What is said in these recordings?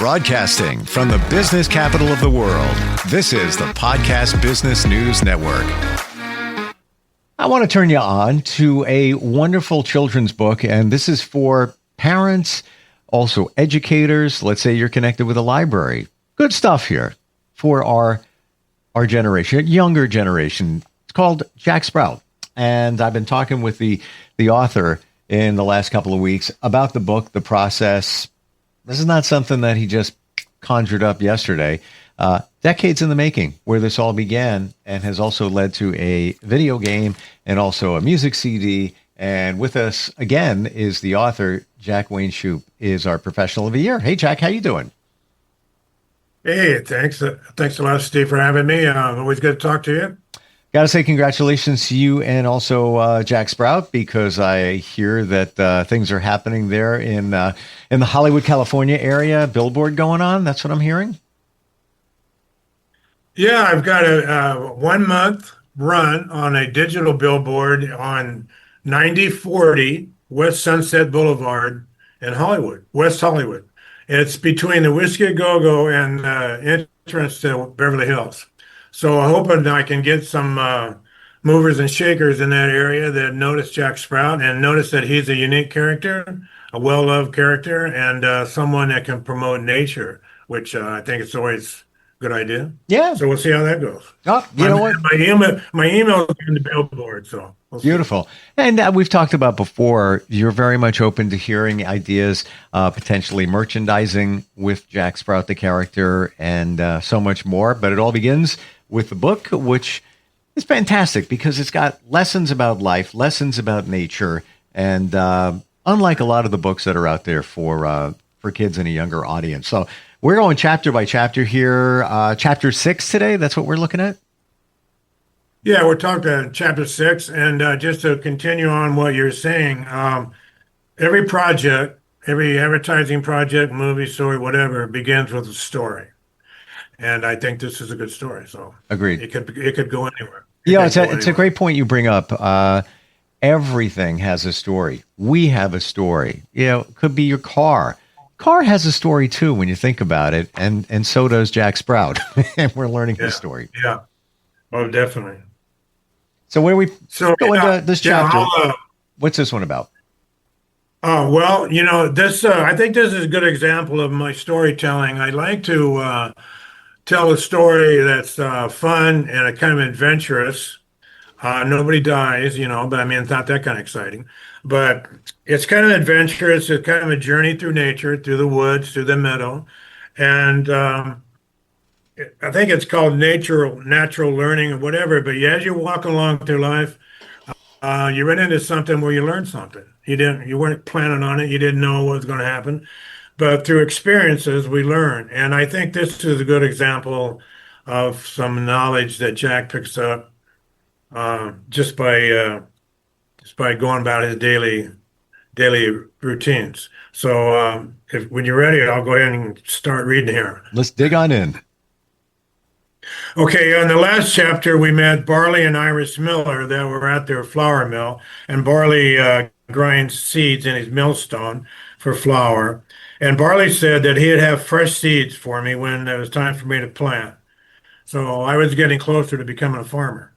Broadcasting from the business capital of the world, this is the Podcast Business News Network. I want to turn you on to a wonderful children's book, and this is for parents, also educators. Let's say you're connected with a library. Good stuff here for our generation, younger generation. It's called Jack Sprout, and I've been talking with the author in the last couple of weeks about the book, the process. This is not something that he just conjured up yesterday. Decades in the making, where this all began, and has also led to a video game and also a music CD. And with us again is the author, Jack Wayne Shoop, is our professional of the year. Hey, Jack, how you doing? Hey, thanks. Thanks a lot, Steve, for having me. Always good to talk to you. Got to say congratulations to you and also Jack Sprout, because I hear that things are happening there in the Hollywood, California area. Billboard going on. That's what I'm hearing. Yeah, I've got a 1 month run on a digital billboard on 9040 West Sunset Boulevard in Hollywood, West Hollywood. It's between the Whiskey A Go-Go and entrance to Beverly Hills. So I'm hoping I can get some movers and shakers in that area that notice Jack Sprout and notice that he's a unique character, a well-loved character, and someone that can promote nature, which I think it's always a good idea. Yeah. So we'll see how that goes. Oh, you know what? My email is in the billboard, so we'll see. Beautiful. And we've talked about before, you're very much open to hearing ideas, potentially merchandising with Jack Sprout, the character, and so much more. But it all begins with the book, which is fantastic because it's got lessons about life, lessons about nature, and unlike a lot of the books that are out there for kids and a younger audience. So we're going chapter by chapter here. Chapter 6 today, that's what we're looking at? Yeah, we're talking chapter 6, and just to continue on what you're saying, every project, every advertising project, movie, story, whatever, begins with a story. And I think this is a good story. So agreed. It could go anywhere. Yeah, it's a great point you bring up. Everything has a story. We have a story. You know, it could be your car. Car has a story too when you think about it, and so does Jack Sprout. And we're learning his story. Yeah. Oh, definitely. So where we go into this chapter? What's this one about? Well, you know, this I think this is a good example of my storytelling. I like to tell a story that's fun and kind of adventurous. Nobody dies, you know, but I mean, it's not that kind of exciting. But it's kind of adventurous. It's kind of a journey through nature, through the woods, through the meadow. And I think it's called natural learning or whatever. But as you walk along through life, you run into something where you learn something. You weren't planning on it. You didn't know what was going to happen. But through experiences, we learn. And I think this is a good example of some knowledge that Jack picks up just by going about his daily routines. So when you're ready, I'll go ahead and start reading here. Let's dig on in. Okay, in the last chapter, we met Barley and Iris Miller that were at their flour mill, and Barley grinds seeds in his millstone for flour. And Barley said that he'd have fresh seeds for me when it was time for me to plant. So I was getting closer to becoming a farmer.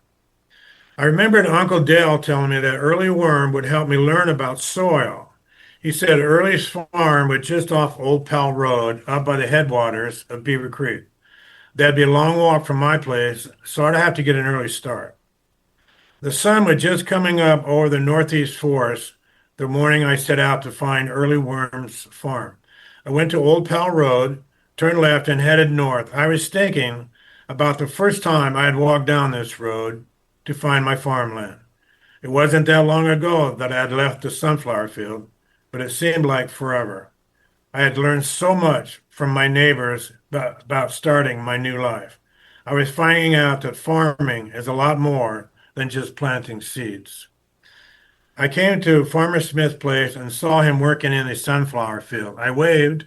I remembered Uncle Dale telling me that Early Worm would help me learn about soil. He said Early's farm was just off Old Pal Road, up by the headwaters of Beaver Creek. That'd be a long walk from my place, so I'd have to get an early start. The sun was just coming up over the northeast forest the morning I set out to find Early Worm's farm. I went to Old Pal Road, turned left, and headed north. I was thinking about the first time I had walked down this road to find my farmland. It wasn't that long ago that I had left the sunflower field, but it seemed like forever. I had learned so much from my neighbors about starting my new life. I was finding out that farming is a lot more than just planting seeds. I came to Farmer Smith's place and saw him working in the sunflower field. I waved,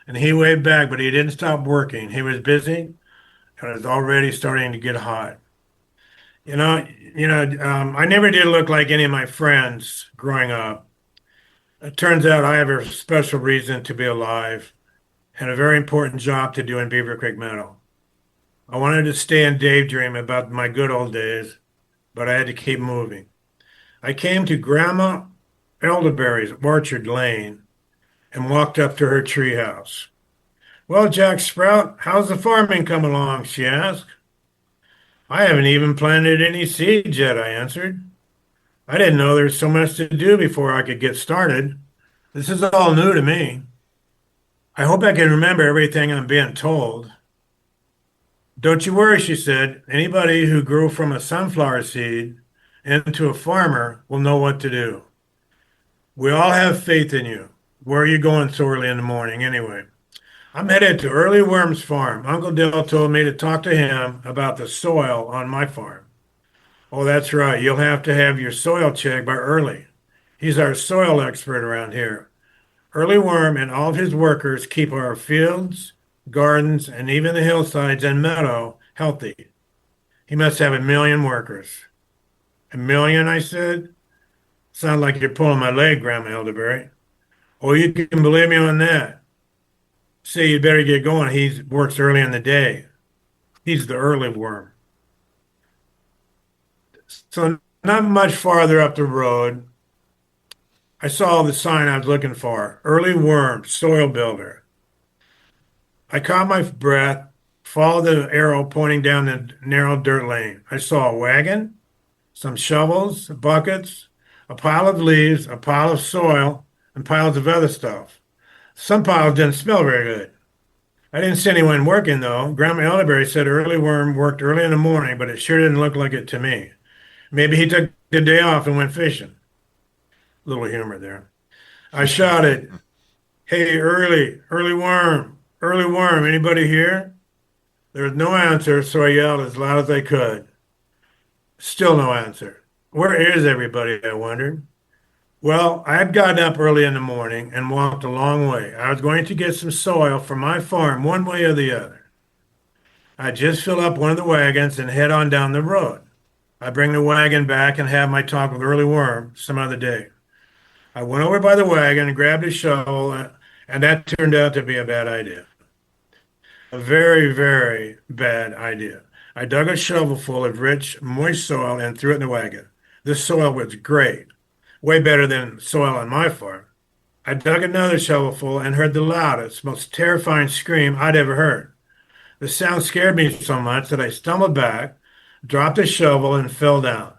and he waved back, but he didn't stop working. He was busy, and it was already starting to get hot. I never did look like any of my friends growing up. It turns out I have a special reason to be alive, and a very important job to do in Beaver Creek Meadow. I wanted to stay and daydream about my good old days, but I had to keep moving. I came to Grandma Elderberry's Orchard Lane and walked up to her treehouse. "Well, Jack Sprout, how's the farming come along?" she asked. "I haven't even planted any seeds yet," I answered. "I didn't know there was so much to do before I could get started. This is all new to me. I hope I can remember everything I'm being told." "Don't you worry," she said. "Anybody who grew from a sunflower seed into a farmer will know what to do. We all have faith in you. Where are you going so early in the morning anyway?" "I'm headed to Early Worm's farm. Uncle Dill told me to talk to him about the soil on my farm." "Oh, that's right. You'll have to have your soil checked by Early. He's our soil expert around here. Early Worm and all of his workers keep our fields, gardens, and even the hillsides and meadow healthy. He must have 1 million workers." "1 million," I said. "Sound like you're pulling my leg, Grandma Elderberry." "Oh, you can believe me on that. Say you'd better get going. He works early in the day. He's the early worm." So not much farther up the road, I saw the sign I was looking for: Early Worm, Soil Builder. I caught my breath, followed the arrow pointing down the narrow dirt lane. I saw a wagon, some shovels, buckets, a pile of leaves, a pile of soil, and piles of other stuff. Some piles didn't smell very good. I didn't see anyone working, though. Grandma Elderberry said Early Worm worked early in the morning, but it sure didn't look like it to me. Maybe he took the day off and went fishing. Little humor there. I shouted, "Hey, Early Worm, anybody here?" There was no answer, so I yelled as loud as I could. Still no answer. Where is everybody, I wondered. Well, I had gotten up early in the morning and walked a long way. I was going to get some soil for my farm one way or the other. I'd just fill up one of the wagons and head on down the road. I'd bring the wagon back and have my talk with Early Worm some other day. I went over by the wagon and grabbed a shovel, and that turned out to be a bad idea. A very, very bad idea. I dug a shovelful of rich, moist soil and threw it in the wagon. This soil was great, way better than soil on my farm. I dug another shovelful and heard the loudest, most terrifying scream I'd ever heard. The sound scared me so much that I stumbled back, dropped the shovel, and fell down.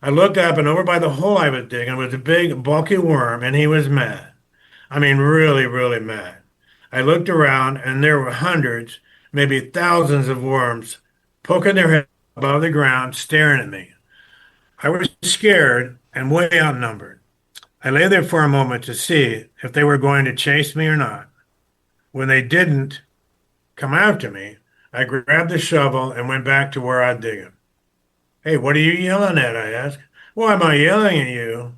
I looked up, and over by the hole I was digging was a big, bulky worm, and he was mad. I mean, really, really mad. I looked around, and there were hundreds, maybe thousands of worms poking their head above the ground, staring at me. I was scared and way outnumbered. I lay there for a moment to see if they were going to chase me or not. When they didn't come after me, I grabbed the shovel and went back to where I'd digging. "Hey, what are you yelling at?" I asked. "Why am I yelling at you?"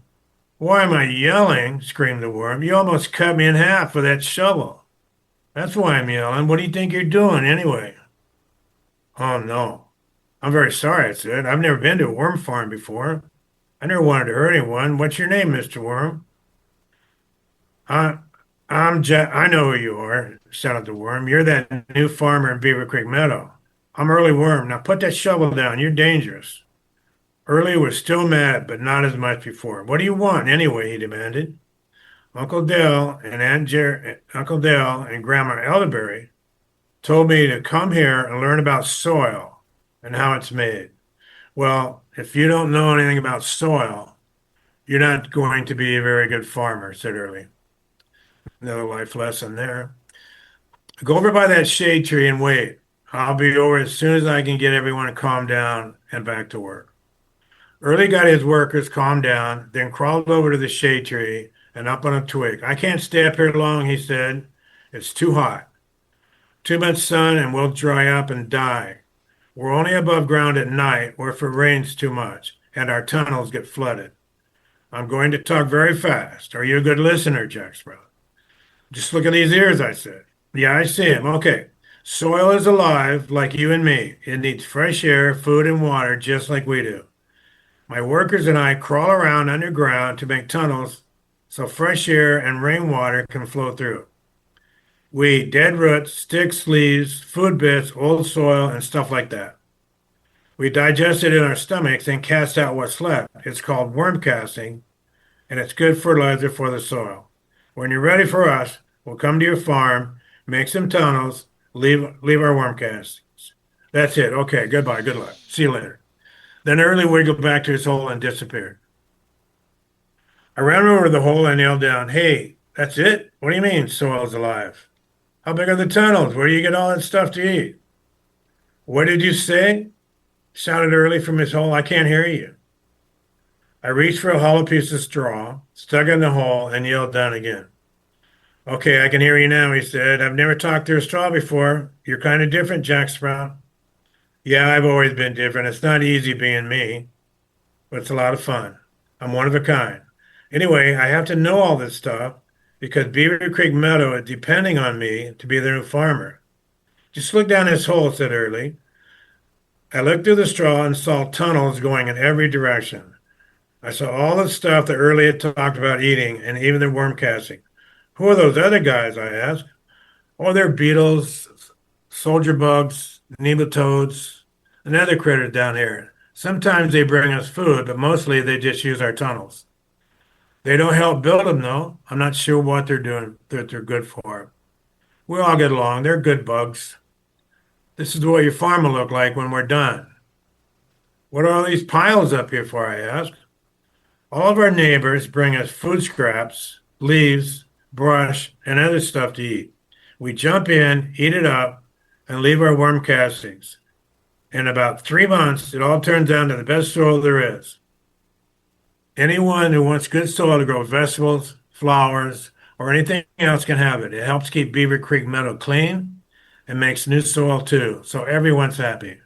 "Why am I yelling?" screamed the worm. "You almost cut me in half with that shovel. That's why I'm yelling. What do you think you're doing anyway?" "Oh, no. I'm very sorry," I said. "I've never been to a worm farm before. I never wanted to hurt anyone. What's your name, Mr. Worm?" I, I'm Jack. I know who you are," shouted the worm. "You're that new farmer in Beaver Creek Meadow. I'm Early Worm. Now put that shovel down. You're dangerous." Early was still mad, but not as much before. "What do you want, anyway?" he demanded. Uncle Dell and Grandma Elderberry told me to come here and learn about soil and how it's made. Well, if you don't know anything about soil, you're not going to be a very good farmer," said Early. Another life lesson there. "Go over by that shade tree and wait. I'll be over as soon as I can get everyone to calm down and back to work." Early got his workers calmed down, then crawled over to the shade tree and up on a twig. "I can't stay up here long," he said. "It's too hot. Too much sun and we'll dry up and die. We're only above ground at night or if it rains too much and our tunnels get flooded. I'm going to talk very fast. Are you a good listener, Jack Sprout?" "Just look at these ears," I said. "Yeah, I see them. Okay. Soil is alive like you and me. It needs fresh air, food, and water just like we do. My workers and I crawl around underground to make tunnels so fresh air and rainwater can flow through. We eat dead roots, sticks, leaves, food bits, old soil, and stuff like that. We digest it in our stomachs and cast out what's left. It's called worm casting, and it's good fertilizer for the soil. When you're ready for us, we'll come to your farm, make some tunnels, leave our worm castings. That's it. Okay, goodbye, good luck. See you later. Then Early wiggled back to his hole and disappeared. I ran over to the hole and yelled down, "Hey, that's it? What do you mean, soil's alive? How big are the tunnels? Where do you get all that stuff to eat?" "What did you say?" shouted Early from his hole. "I can't hear you." I reached for a hollow piece of straw, stuck it in the hole, and yelled down again. "Okay, I can hear you now," he said. "I've never talked through a straw before. You're kind of different, Jack Sprout." "Yeah, I've always been different. It's not easy being me, but it's a lot of fun. I'm one of a kind. Anyway, I have to know all this stuff because Beaver Creek Meadow is depending on me to be their new farmer." "Just look down this hole," said Early. I looked through the straw and saw tunnels going in every direction. I saw all the stuff that Early had talked about eating and even the worm casting. "Who are those other guys?" I asked. "Oh, they're beetles, soldier bugs, nematodes, and other critters down here. Sometimes they bring us food, but mostly they just use our tunnels. They don't help build them, though. I'm not sure what they're doing, that they're good for. We all get along. They're good bugs. This is what your farm will look like when we're done." "What are all these piles up here for?" I asked. "All of our neighbors bring us food scraps, leaves, brush, and other stuff to eat. We jump in, eat it up, and leave our worm castings. In about 3 months, it all turns out to the best soil there is. Anyone who wants good soil to grow vegetables, flowers, or anything else can have it. It helps keep Beaver Creek Meadow clean and makes new soil too, so everyone's happy."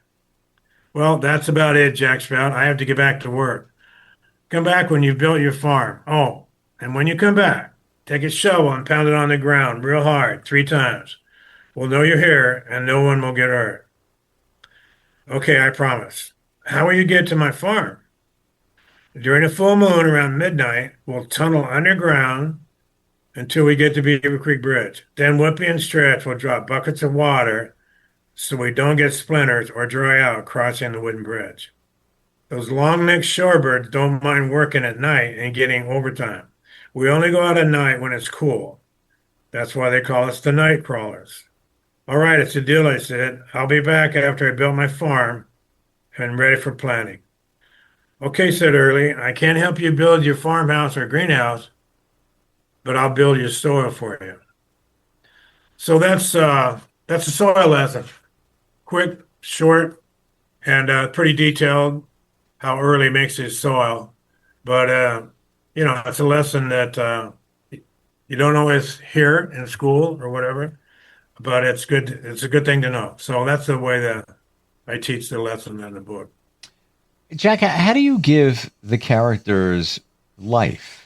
"Well, that's about it, Jack Sprout. I have to get back to work. Come back when you've built your farm. Oh, and when you come back, take a shovel and pound it on the ground real hard 3 times. We'll know you're here and no one will get hurt." "Okay, I promise." "How will you get to my farm?" "During a full moon around midnight, we'll tunnel underground until we get to Beaver Creek Bridge. Then Whoopi and Stretch will drop buckets of water so we don't get splinters or dry out crossing the wooden bridge. Those long-necked shorebirds don't mind working at night and getting overtime. We only go out at night when it's cool. That's why they call us the night crawlers." "All right, it's a deal," I said. "I'll be back after I build my farm and ready for planting." "Okay," said Early. "I can't help you build your farmhouse or greenhouse, but I'll build your soil for you." So that's a soil lesson. Quick, short, and pretty detailed. How Early makes his soil, but it's a lesson that you don't always hear in school or whatever. But it's good. It's a good thing to know. So that's the way that I teach the lesson in the book. Jack, how do you give the characters life?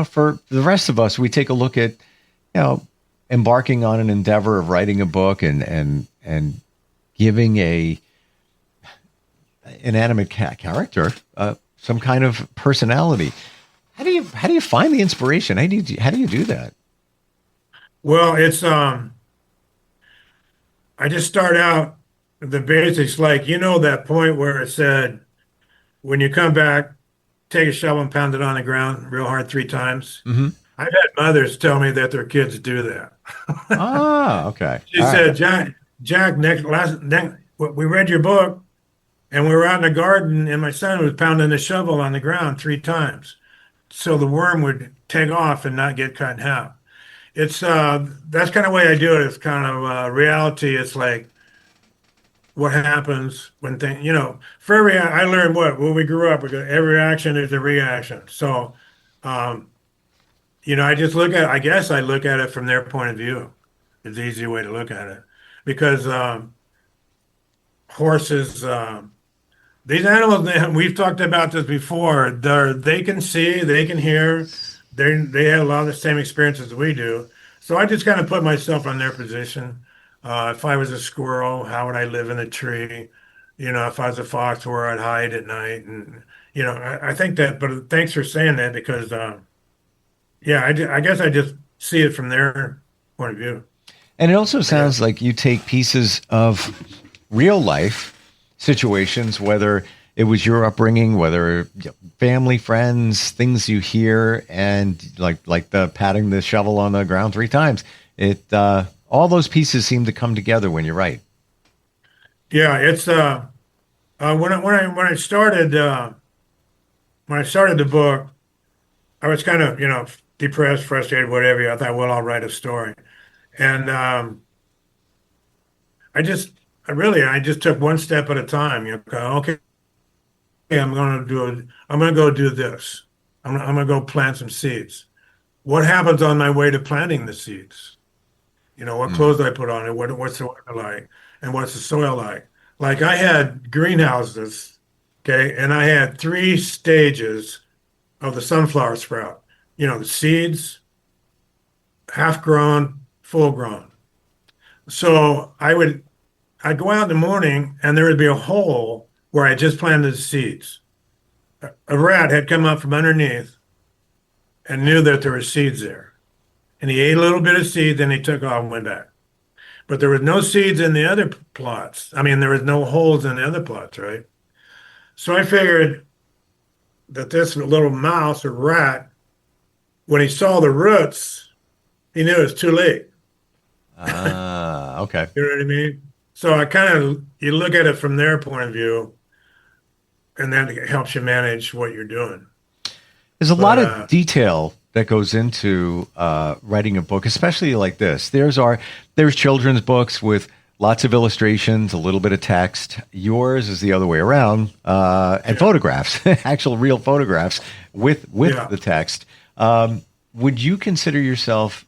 For the rest of us, we take a look at, embarking on an endeavor of writing a book and giving a inanimate character some kind of personality. How do you find the inspiration? How do you do that? Well, it's I just start out with the basics, like that point where it said, "When you come back, take a shovel and pound it on the ground real hard 3 times." Mm-hmm. I've had mothers tell me that their kids do that. Ah, okay. She All said, right. Jack, we read your book and we were out in the garden and my son was pounding the shovel on the ground 3 times so the worm would take off and not get cut in half." It's that's kind of way I do it. It's kind of reality. It's like what happens when things, for every, I learned when we grew up, every action is a reaction. So, um, I guess I look at it from their point of view. It's the easy way to look at it because horses, these animals, we've talked about this before. They can see, they can hear, they have a lot of the same experiences we do. So I just kind of put myself on their position. If I was a squirrel, how would I live in a tree? If I was a fox, where I'd hide at night, and I think that. But thanks for saying that because, yeah, I guess I just see it from their point of view. And it also sounds like you take pieces of real life situations, whether it was your upbringing, whether family, friends, things you hear, and like the patting the shovel on the ground 3 times. It all those pieces seem to come together when you write. Yeah, it's when I started the book, I was kind of depressed, frustrated, whatever. I thought, well, I'll write a story, and I just took one step at a time. Okay, I'm going to go do this. I'm going to go plant some seeds. What happens on my way to planting the seeds? What Mm. clothes I put on it, what's the weather like, and what's the soil like? Like I had greenhouses, okay, and I had 3 stages of the sunflower sprout. The seeds, half grown, full grown. So I'd go out in the morning and there would be a hole where I just planted the seeds. A rat had come up from underneath and knew that there were seeds there. And he ate a little bit of seeds and he took off and went back. But there was no seeds in the other plots. I mean, there was no holes in the other plots, right? So I figured that this little mouse or rat, when he saw the roots, he knew it was too late. Ah, okay. You know what I mean? So you look at it from their point of view, and then it helps you manage what you're doing. There's a lot But of detail that goes into writing a book, especially like this. There's children's books with lots of illustrations, a little bit of text. Yours is the other way around, and photographs, actual real photographs with the text. Would you consider yourself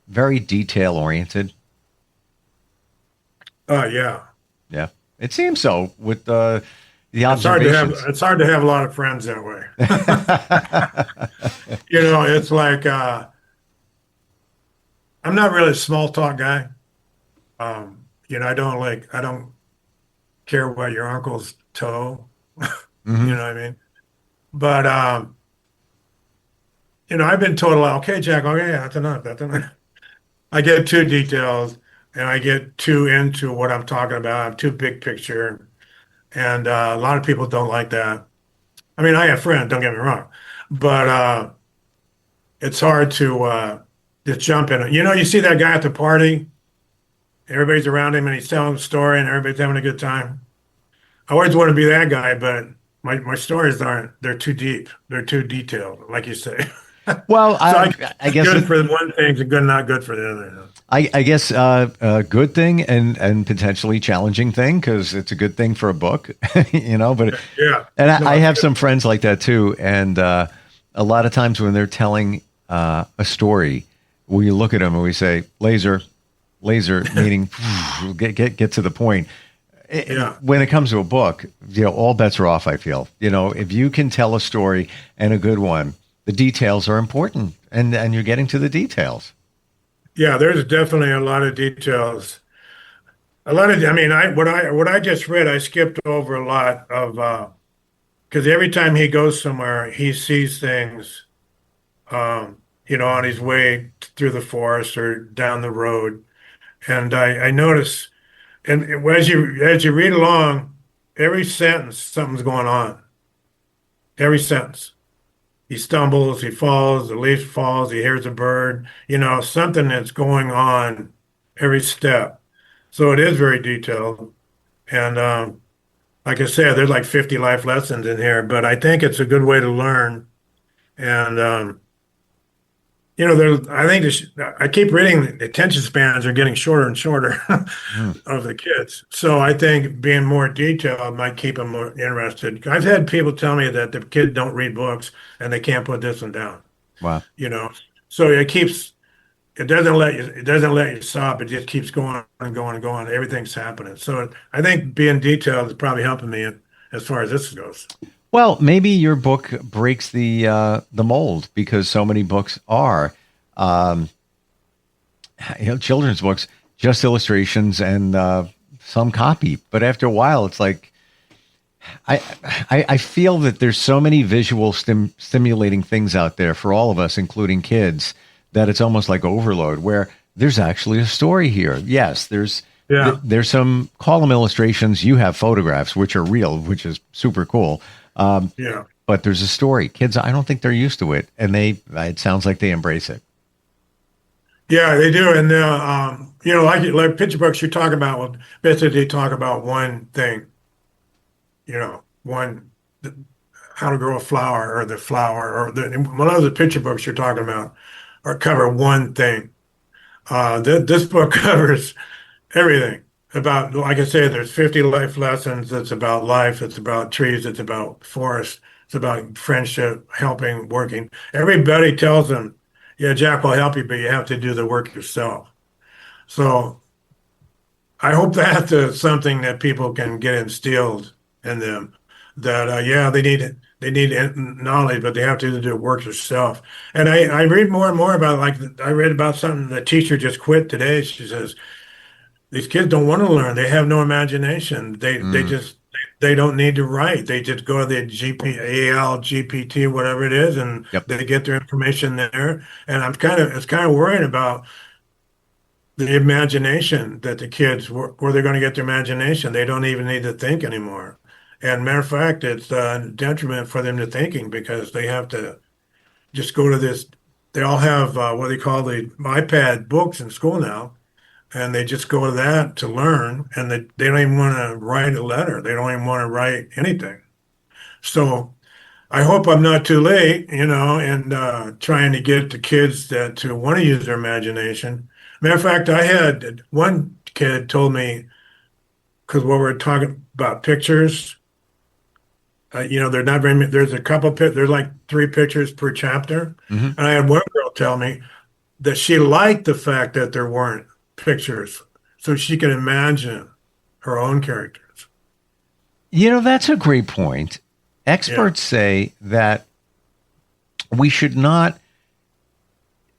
very detail oriented? Yeah, Yeah, it seems so with the observations. it's hard to have a lot of friends that way. It's like I'm not really a small talk guy. I don't care about your uncle's toe. Hmm. You know what I mean? But I've been told a lot. Okay, Jack. Okay, yeah, that's enough. That's enough. I get too detailed, and I get too into what I'm talking about. I'm too big picture, and a lot of people don't like that. I mean, I have friends. Don't get me wrong, but it's hard to just jump in. You see that guy at the party. Everybody's around him, and he's telling a story, and everybody's having a good time. I always want to be that guy, but my stories aren't. They're too deep. They're too detailed, like you say. Well, So I guess good for one thing, it's good, not good for the other. I guess a good thing and potentially challenging thing because it's a good thing for a book, But Yeah. and No, I have some friends like that too, and a lot of times when they're telling a story, we look at them and we say laser, meaning get to the point. Yeah. When it comes to a book, all bets are off. I feel if you can tell a story and a good one, the details are important, and you're getting to the details. Yeah, there's definitely a lot of details. I mean, what I just read, I skipped over a lot of because every time he goes somewhere, he sees things, on his way through the forest or down the road. And I notice, and as you read along, every sentence something's going on. Every sentence. He stumbles, he falls, the leaf falls, he hears a bird, something that's going on every step. So it is very detailed. And like I said, there's like 50 life lessons in here, but I think it's a good way to learn. And, I think I keep reading the attention spans are getting shorter and shorter Mm. of the kids. So I think being more detailed might keep them more interested. I've had people tell me that the kids don't read books and they can't put this one down. Wow. you know. So it doesn't let you stop. It just keeps going and going and going. Everything's happening. So I think being detailed is probably helping me as far as this goes. Well, maybe your book breaks the mold because so many books are, um, children's books, just illustrations and some copy. But after a while, it's like I I feel that there's so many visual stimulating things out there for all of us, including kids, that it's almost like overload. Where there's actually a story here. Yes, there's some column illustrations. You have photographs, which are real, which is super cool. But there's a story. Kids, I don't think they're used to it, and it sounds like they embrace it. Yeah, they do. And, like picture books you're talking about, well, basically they talk about one thing, how to grow a flower or the flower, or one of the picture books you're talking about or cover one thing. This book covers everything about, like I said, there's 50 life lessons. It's about life. It's about trees. It's about forests. It's about friendship, helping, working. Everybody tells them, yeah, Jack will help you, but you have to do the work yourself. So I hope that's something that people can get instilled in them. That they need knowledge, but they have to do the work yourself. And I read more and more about, like, I read about something the teacher just quit today. She says these kids don't want to learn. They have no imagination. They don't need to write. They just go to the GPT, whatever it is, and they get their information there. And it's kind of worrying about the imagination that the kids, where they're going to get their imagination. They don't even need to think anymore. And matter of fact, it's a detriment for them to thinking, because they have to just go to this. They all have what they call the iPad books in school now, and they just go to that to learn, and they don't even want to write a letter. They don't even want to write anything. So I hope I'm not too late, and trying to get the kids to want to use their imagination. Matter of fact, I had one kid told me, because what we're talking about pictures, they're not very many. There's a couple, there's like 3 pictures per chapter. And I had one girl tell me that she liked the fact that there weren't pictures, so she could imagine her own characters. That's a great point. Experts say that we should not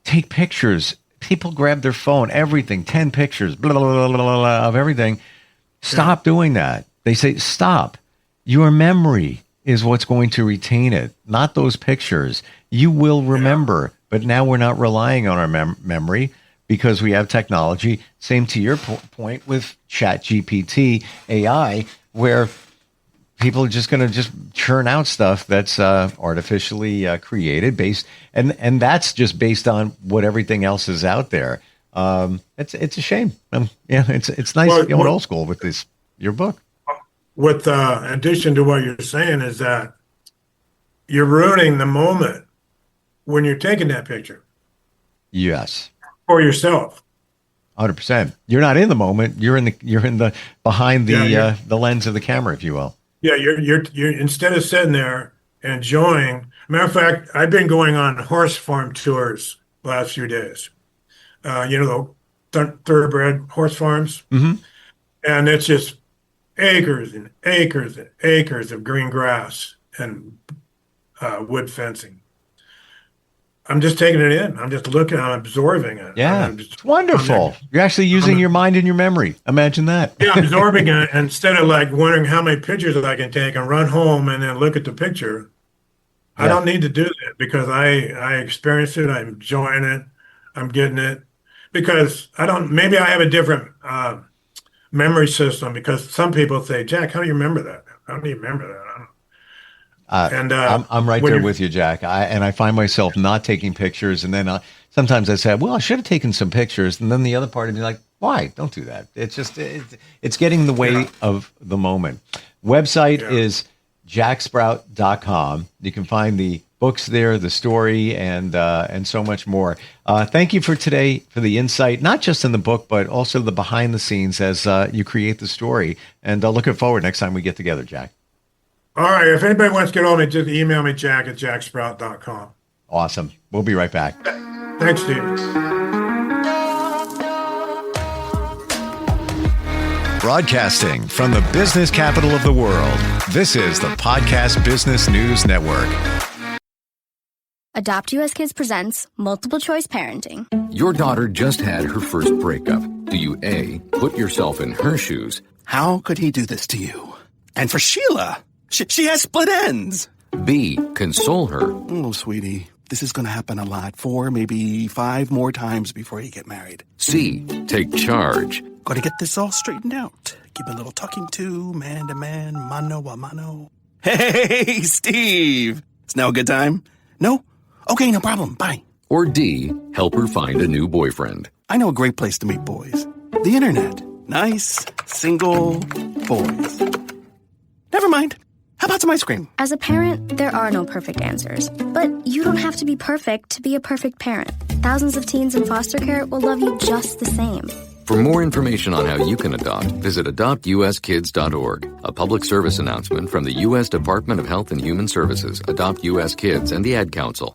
take pictures. People grab their phone, everything, 10 pictures, blah, blah, blah, blah, blah, of everything. Stop doing that. They say, stop. Your memory is what's going to retain it, not those pictures. You will remember, but now we're not relying on our memory because we have technology. Same to your point with ChatGPT, AI, where people are just going to just churn out stuff that's artificially created, and that's just based on what everything else is out there. It's a shame. It's nice going old school with your book. With addition to what you're saying is that you're ruining the moment when you're taking that picture. Yes. For yourself. 100%. You're not in the moment. You're in the behind the lens of the camera, if you will. Yeah, you're instead of sitting there enjoying. Matter of fact, I've been going on horse farm tours the last few days. The thoroughbred horse farms, and it's just acres and acres and acres of green grass and wood fencing. I'm just taking it in. I'm just looking. I'm absorbing it. Yeah, it's wonderful. You're actually using your mind and your memory. Imagine that. Yeah, absorbing it instead of like wondering how many pictures I can take and run home and then look at the picture. I don't need to do that because I experienced it. I'm enjoying it. I'm getting it because maybe I have a different memory system, because some people say, Jack, how do you remember that? How do you remember that? I'm right there with you, Jack. I find myself not taking pictures, and then sometimes I say, well, I should have taken some pictures, and then the other part of me like, why? Don't do that. It's just it's getting in the way of the moment. Website is jacksprout.com. You can find the books there, the story, and so much more. Thank you for today, for the insight, not just in the book, but also the behind the scenes as you create the story. And looking forward next time we get together, Jack. All right. If anybody wants to get on me, just email me, jack@jacksprout.com. Awesome. We'll be right back. Thanks, Steve. Broadcasting from the business capital of the world, this is the Podcast Business News Network. Adopt US Kids presents Multiple Choice Parenting. Your daughter just had her first breakup. Do you A, put yourself in her shoes? How could he do this to you? And for Sheila, she has split ends. B, console her? Oh, sweetie, this is going to happen a lot. 4, maybe 5 more times before you get married. C. Take charge. Got to get this all straightened out. Give a little talking to, man to man, mano a mano. Hey, Steve! Is now a good time? No? Okay, no problem. Bye. Or D. Help her find a new boyfriend. I know a great place to meet boys. The internet. Nice, single boys. Never mind. How about some ice cream? As a parent, there are no perfect answers. But you don't have to be perfect to be a perfect parent. Thousands of teens in foster care will love you just the same. For more information on how you can adopt, visit adoptuskids.org. A public service announcement from the U.S. Department of Health and Human Services, Adopt U.S. Kids, and the Ad Council.